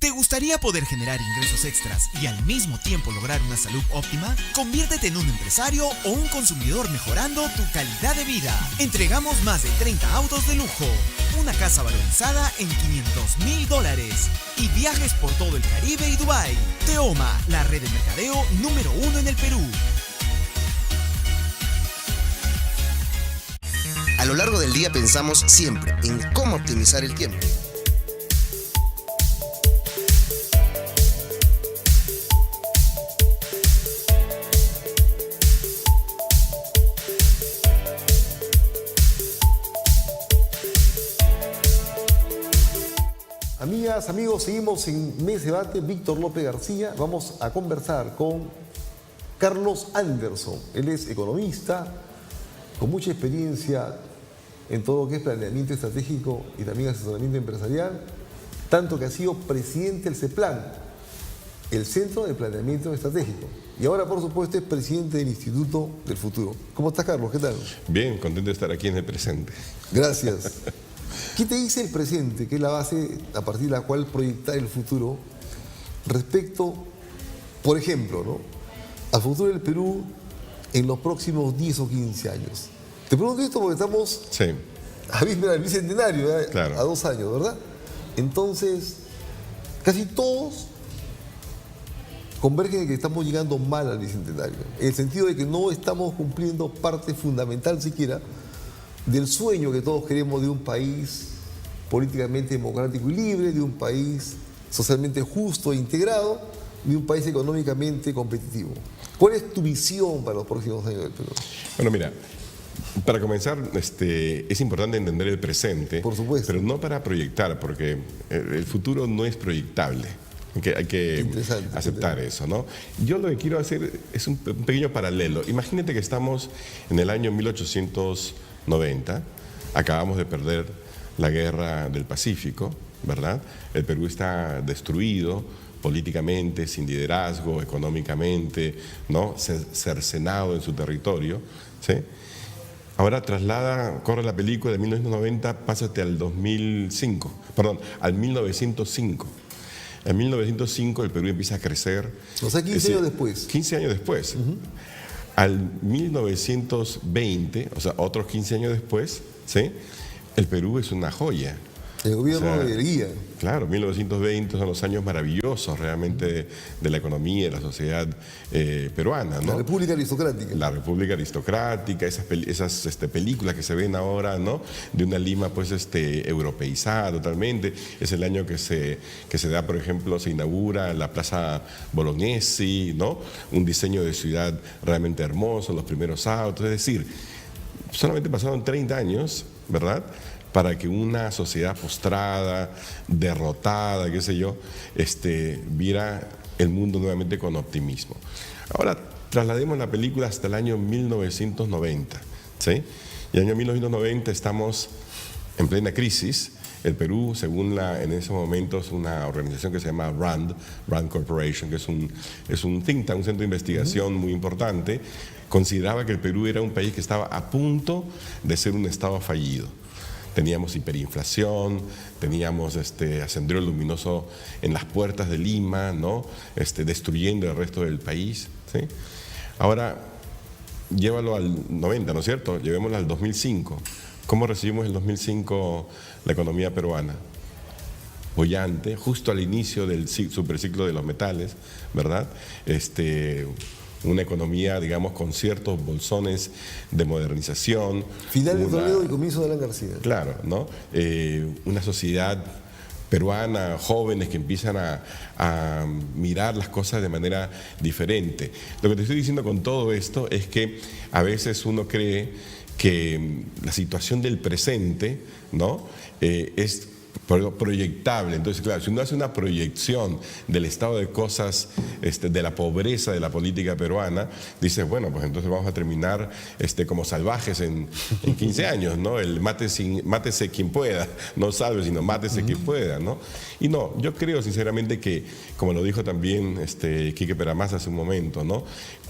¿Te gustaría poder generar ingresos extras y al mismo tiempo lograr una salud óptima? Conviértete en un empresario o un consumidor mejorando tu calidad de vida. Entregamos más de 30 autos de lujo, una casa valorizada en $500,000 y viajes por todo el Caribe y Dubái. Teoma, la red de mercadeo número 1 en el Perú. A lo largo del día pensamos siempre en cómo optimizar el tiempo. Amigas, amigos, seguimos en Mes Debate. Víctor López García. Vamos a conversar con Carlos Anderson. Él es economista, con mucha experiencia en todo lo que es planeamiento estratégico y también asesoramiento empresarial, tanto que ha sido presidente del CEPLAN, el Centro de Planeamiento Estratégico. Y ahora, por supuesto, es presidente del Instituto del Futuro. ¿Cómo estás, Carlos? ¿Qué tal? Bien, contento de estar aquí en el presente. Gracias. ¿Qué te dice el presente, que es la base a partir de la cual proyectar el futuro respecto, por ejemplo, ¿no?, al futuro del Perú en los próximos 10 o 15 años? Te pregunto esto porque estamos a víspera del bicentenario, claro, a 2 años, ¿verdad? Entonces, casi todos convergen en que estamos llegando mal al bicentenario, en el sentido de que no estamos cumpliendo parte fundamental siquiera del sueño que todos queremos de un país políticamente democrático y libre, de un país socialmente justo e integrado, de un país económicamente competitivo. ¿Cuál es tu visión para los próximos años del Perú? Bueno, mira, para comenzar, es importante entender el presente, por supuesto, pero no para proyectar, porque el futuro no es proyectable. Hay que aceptar eso, ¿no? Yo lo que quiero hacer es un pequeño paralelo. Imagínate que estamos en el año 1890, acabamos de perder la guerra del Pacífico, ¿verdad? El Perú está destruido políticamente, sin liderazgo, económicamente, ¿no? Cercenado en su territorio, ¿sí? Ahora corre la película de 1990, pásate al 2005, perdón, al 1905. En 1905 el Perú empieza a crecer. O sea, 15 años después. 15 años después. Al 1920, o sea, otros 15 años después, ¿sí? El Perú es una joya. El gobierno de guía. Claro, 1920 son los años maravillosos realmente de la economía, de la sociedad peruana, ¿no? La República Aristocrática. La República Aristocrática, esas películas que se ven ahora, ¿no? De una Lima pues europeizada totalmente. Es el año que se da, por ejemplo, se inaugura la Plaza Bolognesi, ¿no? Un diseño de ciudad realmente hermoso, los primeros autos. Es decir, solamente pasaron 30 años, ¿verdad?, para que una sociedad postrada, derrotada, qué sé yo, viera el mundo nuevamente con optimismo. Ahora, traslademos la película hasta el año 1990, ¿sí? Y el año 1990 estamos en plena crisis. El Perú, según en ese momento, es una organización que se llama RAND Corporation, que es un think tank, un centro de investigación muy importante, consideraba que el Perú era un país que estaba a punto de ser un estado fallido. Teníamos hiperinflación, teníamos acendero luminoso en las puertas de Lima, ¿no? Destruyendo el resto del país, ¿sí? Ahora, llévalo al 90, ¿no es cierto? Llevémoslo al 2005. ¿Cómo recibimos el 2005 la economía peruana? Bollante, justo al inicio del superciclo de los metales, ¿verdad? Una economía, digamos, con ciertos bolsones de modernización. Final de Toledo y comienzo de Alan García. Claro, ¿no? Una sociedad peruana, jóvenes que empiezan a mirar las cosas de manera diferente. Lo que te estoy diciendo con todo esto es que a veces uno cree que la situación del presente, ¿no?, es proyectable. Entonces, claro, si uno hace una proyección del estado de cosas, de la pobreza de la política peruana, dices, bueno, pues entonces vamos a terminar como salvajes en 15 años, ¿no? El mátese quien pueda, no salve, sino mátese quien pueda, ¿no? Y no, yo creo sinceramente que, como lo dijo también Quique Peramás hace un momento, ¿no?,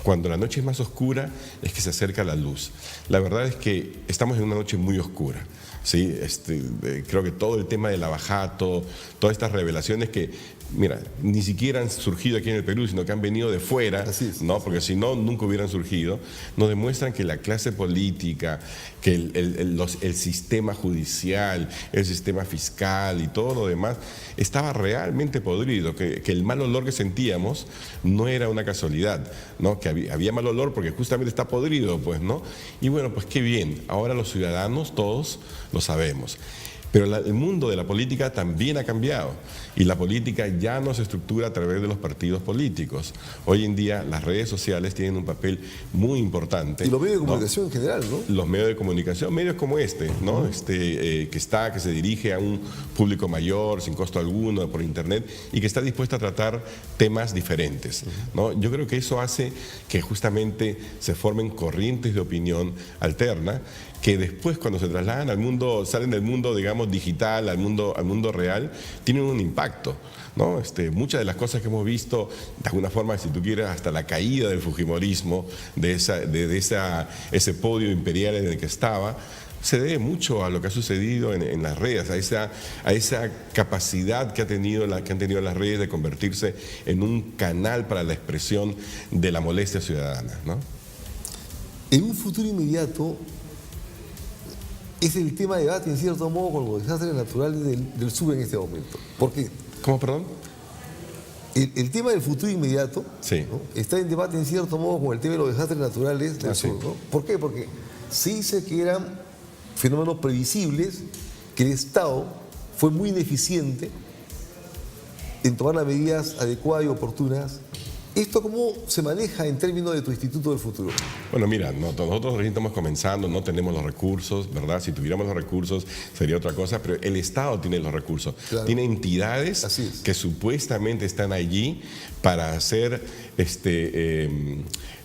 cuando la noche es más oscura es que se acerca la luz. La verdad es que estamos en una noche muy oscura. Sí, creo que todo el tema del abajato, todas estas revelaciones que, mira, ni siquiera han surgido aquí en el Perú, sino que han venido de fuera, ¿no? Porque si no, nunca hubieran surgido, nos demuestran que la clase política, que el sistema judicial, el sistema fiscal y todo lo demás estaba realmente podrido, que el mal olor que sentíamos no era una casualidad, ¿no? Que había mal olor porque justamente está podrido, pues, ¿no? Y bueno, pues qué bien, ahora los ciudadanos todos lo sabemos. Pero el mundo de la política también ha cambiado y la política ya no se estructura a través de los partidos políticos. Hoy en día las redes sociales tienen un papel muy importante. Y los medios de comunicación en general, ¿no? Los medios de comunicación, medios como ¿no? Que se dirige a un público mayor, sin costo alguno, por internet, y que está dispuesto a tratar temas diferentes, ¿no? Yo creo que eso hace que justamente se formen corrientes de opinión alterna, que después cuando se trasladan al mundo, salen del mundo, digamos, digital, al mundo real, tienen un impacto, ¿no? Muchas de las cosas que hemos visto, de alguna forma, si tú quieres, hasta la caída del fujimorismo, de ese podio imperial en el que estaba, se debe mucho a lo que ha sucedido en las redes, a esa capacidad que han tenido las redes de convertirse en un canal para la expresión de la molestia ciudadana, ¿no? En un futuro inmediato, es el tema de debate, en cierto modo, con los desastres naturales del sur en este momento. ¿Por qué? ¿Cómo, perdón? El tema del futuro inmediato, sí, ¿no?, está en debate, en cierto modo, con el tema de los desastres naturales del sur, ¿no? ¿Por qué? Porque se dice que eran fenómenos previsibles, que el Estado fue muy ineficiente en tomar las medidas adecuadas y oportunas ¿Esto cómo se maneja en términos de tu Instituto del Futuro? Bueno, mira, nosotros recién estamos comenzando, no tenemos los recursos, ¿verdad? Si tuviéramos los recursos sería otra cosa, pero el Estado tiene los recursos. Claro. Tiene entidades que supuestamente están allí para hacer,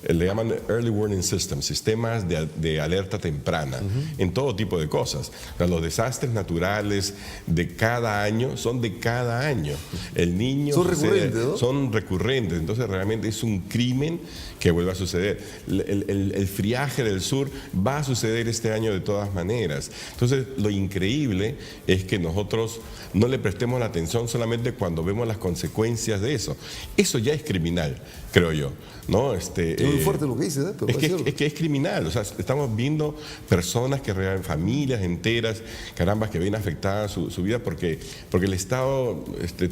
le llaman Early Warning Systems, sistemas de alerta temprana, en todo tipo de cosas. O sea, los desastres naturales de cada año son de cada año. El niño son recurrentes, ¿no? Son recurrentes, entonces realmente es un crimen que vuelva a suceder. El friaje del sur va a suceder este año de todas maneras. Entonces, lo increíble es que nosotros no le prestemos la atención solamente cuando vemos las consecuencias de eso. Eso ya es criminal, creo yo, ¿no? Es muy fuerte lo que dices, ¿eh? Pero es que es criminal. O sea, estamos viendo personas que familias enteras, carambas, que ven afectada su vida porque el Estado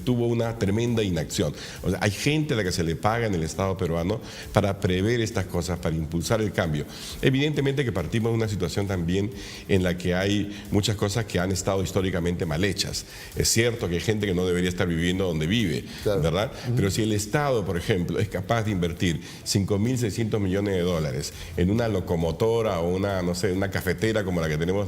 tuvo una tremenda inacción. O sea, hay gente a la que se le paga en el Estado peruano para prever estas cosas, para impulsar el cambio. Evidentemente que partimos de una situación también en la que hay muchas cosas que han estado históricamente mal hechas. Es cierto que hay gente que no debería estar viviendo donde vive, claro, ¿verdad? Pero si el Estado, por ejemplo, es capaz de invertir 5.600 millones de dólares en una locomotora o una, no sé, una cafetera como la que tenemos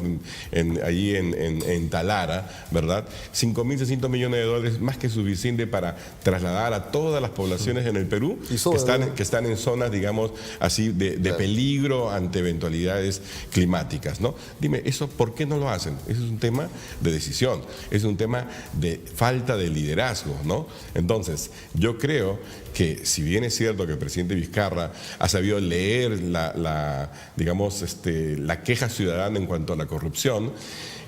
allí en Talara, ¿verdad? 5.600 millones de dólares más que suficiente para trasladar a todas las poblaciones en el Perú que están en zonas, digamos, así de peligro ante eventualidades climáticas, ¿no? Dime, ¿eso por qué no lo hacen? Eso es un tema de decisión, es un tema de falta de liderazgo, ¿no? Entonces, yo creo que si bien es cierto que el presidente Vizcarra ha sabido leer la queja ciudadana en cuanto a la corrupción,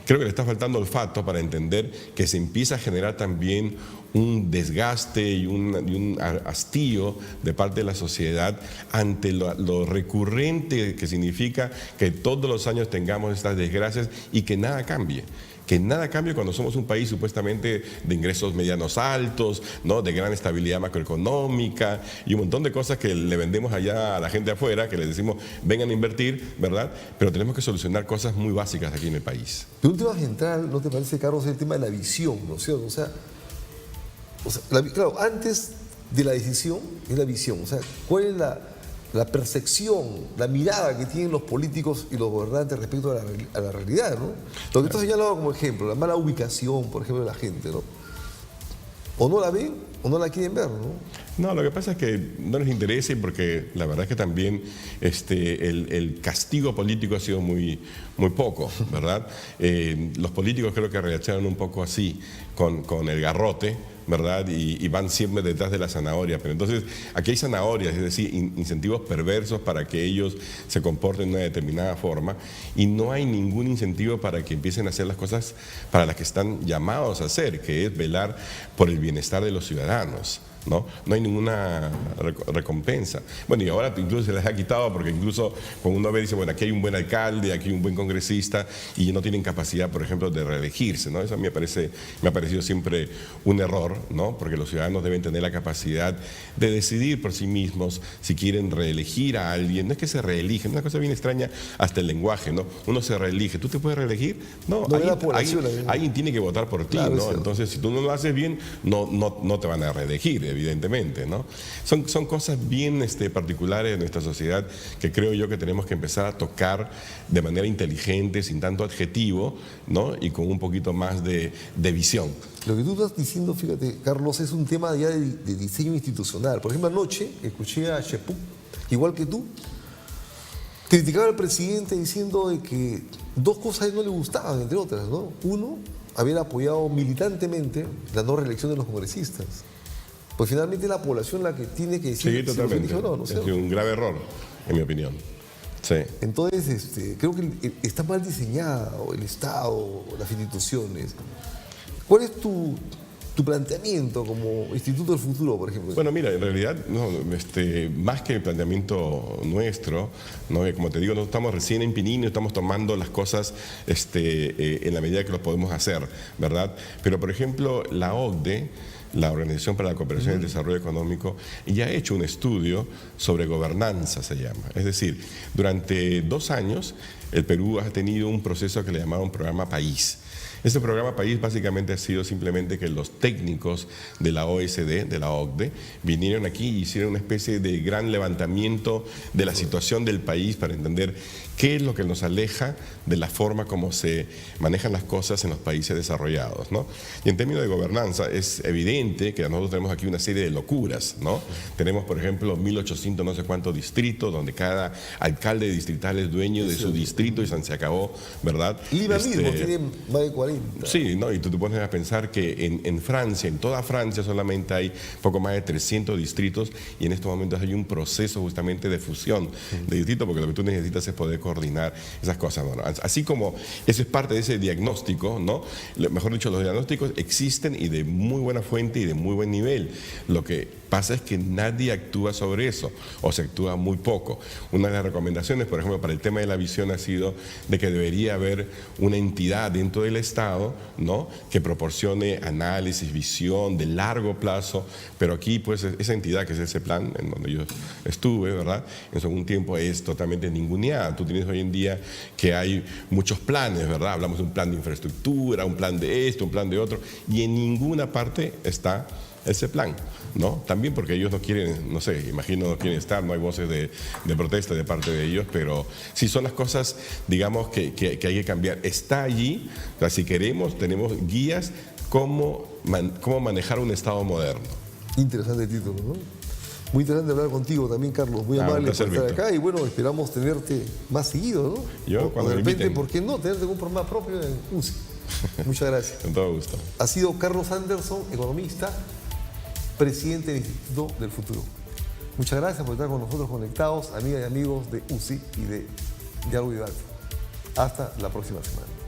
creo que le está faltando olfato para entender que se empieza a generar también un desgaste y un hastío de parte de la sociedad ante lo recurrente que significa que todos los años tengamos estas desgracias y que nada cambie. Que nada cambie cuando somos un país supuestamente de ingresos medianos altos, ¿no? De gran estabilidad macroeconómica y un montón de cosas que le vendemos allá a la gente afuera, que les decimos vengan a invertir, ¿verdad? Pero tenemos que solucionar cosas muy básicas aquí en el país. Pero un tema central, ¿no te parece, Carlos? Es el tema de la visión, ¿no es cierto? O sea, claro, antes de la decisión es la visión. O sea, ¿cuál es la percepción, la mirada que tienen los políticos y los gobernantes respecto a la realidad, ¿no? Lo que tú has señalado como ejemplo, la mala ubicación, por ejemplo, de la gente, ¿no? O no la ven o no la quieren ver, ¿no? No, lo que pasa es que no les interesa, porque la verdad es que también el castigo político ha sido muy poco, ¿verdad? Los políticos creo que reaccionan un poco así, con el garrote, ¿verdad? Y van siempre detrás de la zanahoria. Pero entonces aquí hay zanahorias, es decir, incentivos perversos para que ellos se comporten de una determinada forma, y no hay ningún incentivo para que empiecen a hacer las cosas para las que están llamados a hacer, que es velar por el bienestar de los ciudadanos. ¿No? No hay ninguna recompensa. Bueno, y ahora incluso se les ha quitado, porque incluso cuando uno ve, dice, bueno, aquí hay un buen alcalde, aquí hay un buen congresista, y no tienen capacidad, por ejemplo, de reelegirse, ¿no? Eso a mí me ha parecido siempre un error, ¿no? Porque los ciudadanos deben tener la capacidad de decidir por sí mismos si quieren reelegir a alguien. No es que se reeligen, una cosa bien extraña hasta el lenguaje, ¿no? Uno se reelige. ¿Tú te puedes reelegir? No, alguien tiene que votar por ti, claro, ¿no? Entonces, si tú no lo haces bien, no te van a reelegir, evidentemente, ¿no? Son cosas bien particulares de nuestra sociedad que creo yo que tenemos que empezar a tocar de manera inteligente, sin tanto adjetivo, ¿no? Y con un poquito más de visión. Lo que tú estás diciendo, fíjate, Carlos, es un tema ya de diseño institucional. Por ejemplo, anoche escuché a Chepuk, igual que tú, criticaba al presidente diciendo de que dos cosas a él no le gustaban, entre otras, ¿no? Uno, haber apoyado militantemente la no reelección de los congresistas. Pues finalmente es la población la que tiene que decir sí, totalmente. Si no, es un grave error, en mi opinión. Sí. Entonces, creo que está mal diseñado el Estado, las instituciones. ¿Cuál es tu planteamiento como Instituto del Futuro, por ejemplo? Bueno, mira, en realidad, no, más que el planteamiento nuestro, ¿no? Como te digo, nosotros estamos recién en Pinino, estamos tomando las cosas en la medida que lo podemos hacer, ¿verdad? Pero, por ejemplo, la OCDE la Organización para la Cooperación y el Desarrollo Económico, ya ha hecho un estudio sobre gobernanza, se llama. Es decir, durante 2 años el Perú ha tenido un proceso que le llamaban programa País. Este programa País básicamente ha sido simplemente que los técnicos de la OECD, de la OCDE, vinieron aquí y hicieron una especie de gran levantamiento de la situación del país para entender qué es lo que nos aleja de la forma como se manejan las cosas en los países desarrollados, ¿no? Y en términos de gobernanza es evidente que nosotros tenemos aquí una serie de locuras, ¿no? Tenemos, por ejemplo, 1800 no sé cuántos distritos, donde cada alcalde distrital es dueño de su distrito y se acabó, ¿verdad? Lima mismo tiene más de 40. Sí, ¿no? Y tú te pones a pensar que en Francia, en toda Francia solamente hay poco más de 300 distritos y en estos momentos hay un proceso justamente de fusión de distritos, porque lo que tú necesitas es poder coordinar esas cosas, ¿no? Así como eso es parte de ese diagnóstico, ¿no? Mejor dicho, los diagnósticos existen y de muy buena fuente y de muy buen nivel. Lo que pasa es que nadie actúa sobre eso, o se actúa muy poco. Una de las recomendaciones, por ejemplo, para el tema de la visión ha sido de que debería haber una entidad dentro del Estado, ¿no?, que proporcione análisis, visión de largo plazo, pero aquí pues esa entidad que es ese plan en donde yo estuve, ¿verdad?, en algún tiempo es totalmente ninguneada. Tú tienes hoy en día que hay muchos planes, ¿verdad? Hablamos de un plan de infraestructura, un plan de esto, un plan de otro, y en ninguna parte está ese plan, ¿no? También porque ellos no quieren, no sé, imagino no quieren estar, no hay voces de protesta de parte de ellos, pero sí son las cosas, digamos, que hay que cambiar. Está allí, o sea, si queremos, tenemos guías cómo manejar un Estado moderno. Interesante título, ¿no? Muy interesante hablar contigo también, Carlos. Muy amable por estar acá y bueno, esperamos tenerte más seguido, ¿no? Yo, cuando de repente, inviten. ¿por qué no? Tenerte un programa propio en UCI. Muchas gracias. Con todo gusto. Ha sido Carlos Anderson, economista, presidente del Instituto del Futuro. Muchas gracias por estar con nosotros conectados, amigas y amigos de UCI y de Diálogo y Debate. Hasta la próxima semana.